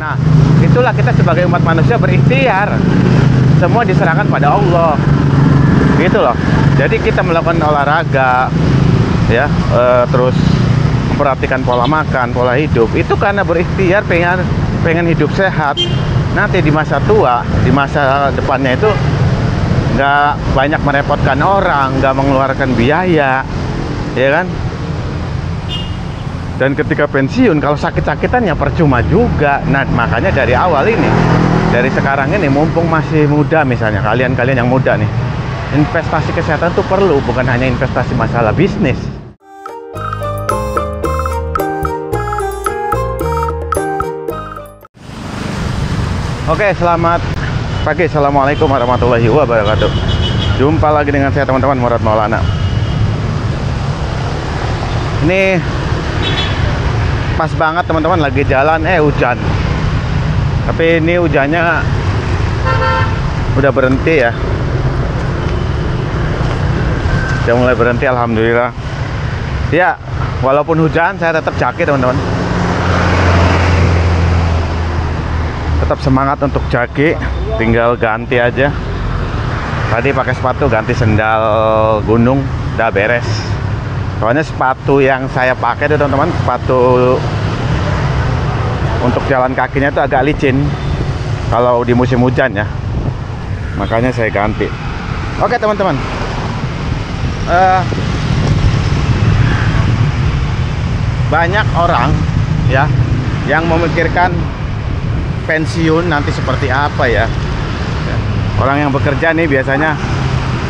Nah, itulah kita sebagai umat manusia berikhtiar. Semua diserahkan pada Allah. Gitu loh. Jadi kita melakukan olahraga, ya, terus memperhatikan pola makan, pola hidup. Itu karena berikhtiar pengen hidup sehat. Nanti di masa tua, di masa depannya itu nggak banyak merepotkan orang, nggak mengeluarkan biaya, ya kan? Dan ketika pensiun, kalau sakit-sakitan ya percuma juga. Nah, makanya dari awal ini, dari sekarang ini, mumpung masih muda misalnya, kalian-kalian yang muda nih, investasi kesehatan tuh perlu, bukan hanya investasi masalah bisnis. Oke, selamat pagi. Assalamualaikum warahmatullahi wabarakatuh. Jumpa lagi dengan saya teman-teman, Murad Maulana. Ini pas banget teman-teman, lagi jalan hujan. Tapi ini hujannya udah berhenti ya. Udah mulai berhenti, alhamdulillah. Ya, walaupun hujan saya tetap jaket teman-teman. Tetap semangat untuk jaki, tinggal ganti aja. Tadi pakai sepatu, ganti sendal gunung, udah beres. Soalnya sepatu yang saya pakai itu teman-teman, sepatu untuk jalan kakinya itu agak licin kalau di musim hujan ya. Makanya saya ganti. Oke teman-teman, banyak orang ya yang memikirkan pensiun nanti seperti apa ya. Orang yang bekerja nih biasanya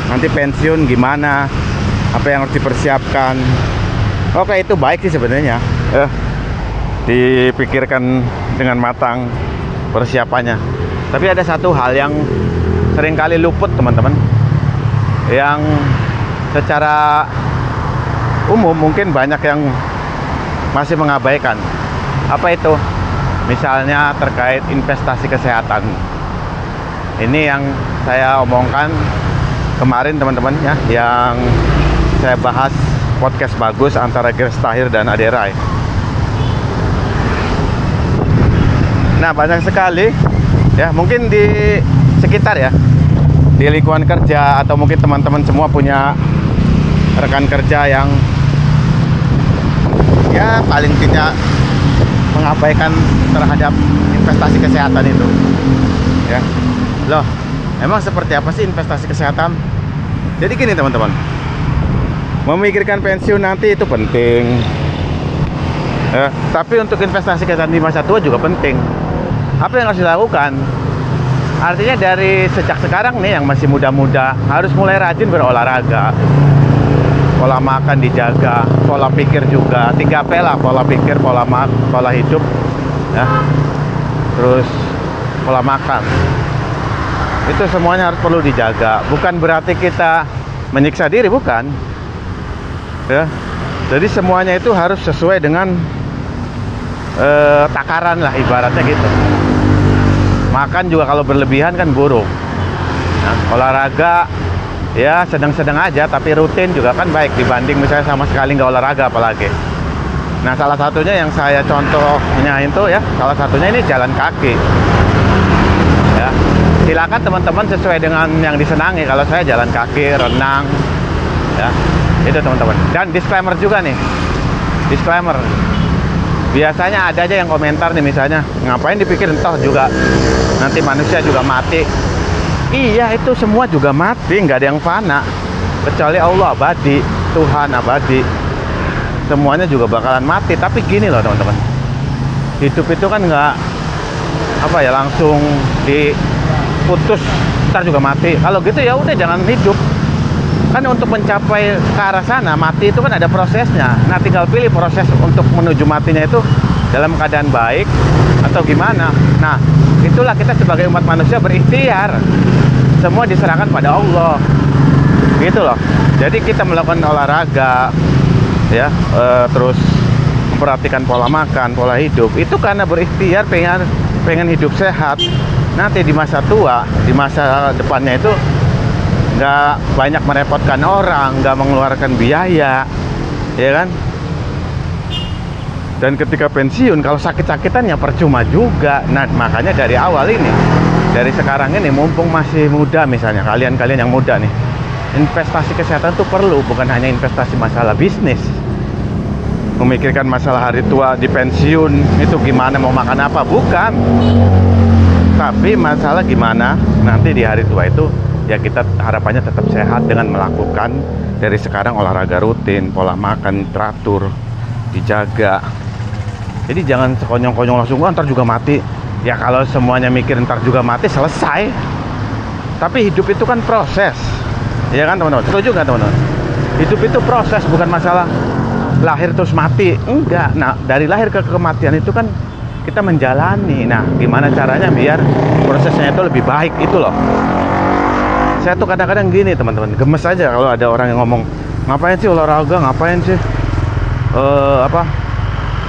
nanti pensiun gimana, apa yang harus dipersiapkan. Oke, itu baik sih sebenarnya, dipikirkan dengan matang persiapannya. Tapi ada satu hal yang seringkali luput teman-teman, yang secara umum mungkin banyak yang masih mengabaikan. Apa itu? Misalnya terkait investasi kesehatan. Ini yang saya omongkan kemarin teman-teman ya, yang saya bahas podcast bagus antara Grace Tahir dan Ade Rai. Nah, banyak sekali ya, mungkin di sekitar ya, di lingkungan kerja, atau mungkin teman-teman semua punya rekan kerja yang ya paling tidak mengabaikan terhadap investasi kesehatan itu ya. Loh, emang seperti apa sih investasi kesehatan? Jadi gini teman-teman, memikirkan pensiun nanti itu penting ya, tapi untuk investasi kesehatan di masa tua juga penting. Apa yang harus dilakukan? Artinya dari sejak sekarang nih, yang masih muda-muda harus mulai rajin berolahraga, pola makan dijaga, pola pikir juga, 3P lah, pola pikir, pola hidup ya, terus pola makan. Itu semuanya harus perlu dijaga. Bukan berarti kita menyiksa diri, bukan ya. Jadi semuanya itu harus sesuai dengan takaran lah, ibaratnya gitu. Makan juga kalau berlebihan kan buruk. Nah, olahraga ya sedang-sedang aja, tapi rutin juga kan baik, dibanding misalnya sama sekali nggak olahraga apalagi. Nah, salah satunya yang saya contohnya itu ya, salah satunya ini jalan kaki ya. Silakan teman-teman sesuai dengan yang disenangi. Kalau saya jalan kaki, renang ya, itu teman-teman. Dan disclaimer juga nih, disclaimer, biasanya ada aja yang komentar nih, misalnya ngapain dipikirin, toh juga nanti manusia juga mati. Iya, itu semua juga mati, nggak ada yang fana kecuali Allah abadi, Tuhan abadi. Semuanya juga bakalan mati. Tapi gini loh teman-teman, hidup itu kan nggak apa ya, langsung diputus ntar juga mati. Kalau gitu ya udah jangan hidup. Kan untuk mencapai ke arah sana, mati itu kan ada prosesnya. Nah, tinggal pilih proses untuk menuju matinya itu dalam keadaan baik atau gimana. Nah, itulah kita sebagai umat manusia berikhtiar. Semua diserahkan pada Allah. Gitu loh. Jadi kita melakukan olahraga ya, terus memperhatikan pola makan, pola hidup. Itu karena berikhtiar pengen hidup sehat. Nanti di masa tua, di masa depannya itu nggak banyak merepotkan orang, nggak mengeluarkan biaya, ya kan? Dan ketika pensiun, kalau sakit-sakitan ya percuma juga. Nah, makanya dari awal ini, dari sekarang ini, mumpung masih muda misalnya, kalian-kalian yang muda nih, investasi kesehatan itu perlu, bukan hanya investasi masalah bisnis. Memikirkan masalah hari tua di pensiun, itu gimana mau makan apa, bukan. Tapi masalah gimana nanti di hari tua itu, ya kita harapannya tetap sehat dengan melakukan dari sekarang olahraga rutin, pola makan teratur, dijaga. Jadi jangan sekonyong-konyong langsung, ntar juga mati. Ya kalau semuanya mikir ntar juga mati, selesai. Tapi hidup itu kan proses. Ya kan teman-teman? Setuju nggak teman-teman? Hidup itu proses, bukan masalah lahir terus mati. Enggak. Nah, dari lahir ke kematian itu kan kita menjalani. Nah, gimana caranya biar prosesnya itu lebih baik, itu loh. Saya tuh kadang-kadang gini teman-teman, gemes aja kalau ada orang yang ngomong, ngapain sih olahraga, ngapain sih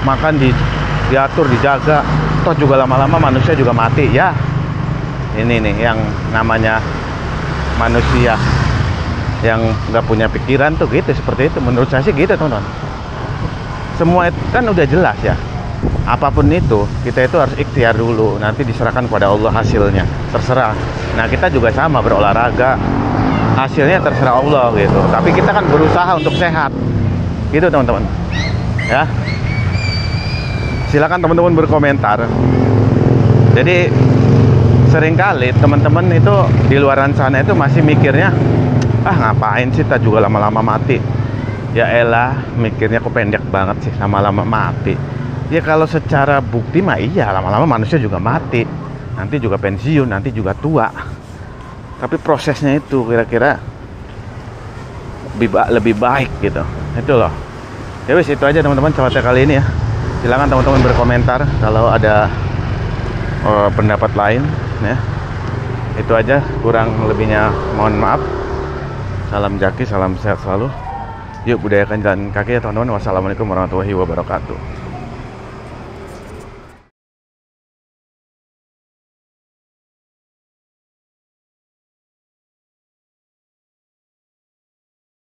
makan diatur, dijaga, toh juga lama-lama manusia juga mati. Ya, ini nih yang namanya manusia yang nggak punya pikiran tuh gitu, seperti itu. Menurut saya sih gitu teman-teman. Semua itu kan udah jelas ya. Apapun itu, kita itu harus ikhtiar dulu, nanti diserahkan kepada Allah hasilnya, terserah. Nah, kita juga sama berolahraga, hasilnya terserah Allah gitu. Tapi kita kan berusaha untuk sehat, gitu teman-teman. Ya, silakan teman-teman berkomentar. Jadi seringkali teman-teman itu di luaran sana itu masih mikirnya, ngapain sih, tak juga lama-lama mati. Ya elah, mikirnya kok pendek banget sih, lama-lama mati. Ya kalau secara bukti mah iya, lama-lama manusia juga mati, nanti juga pensiun, nanti juga tua. Tapi prosesnya itu kira-kira lebih baik gitu. Itu loh. Ya wis, itu aja teman-teman cerita kali ini ya. Silakan teman-teman berkomentar kalau ada pendapat lain ya. Itu aja, kurang lebihnya mohon maaf. Salam jaki, salam sehat selalu. Yuk budayakan jalan kaki ya teman-teman. Wassalamualaikum warahmatullahi wabarakatuh.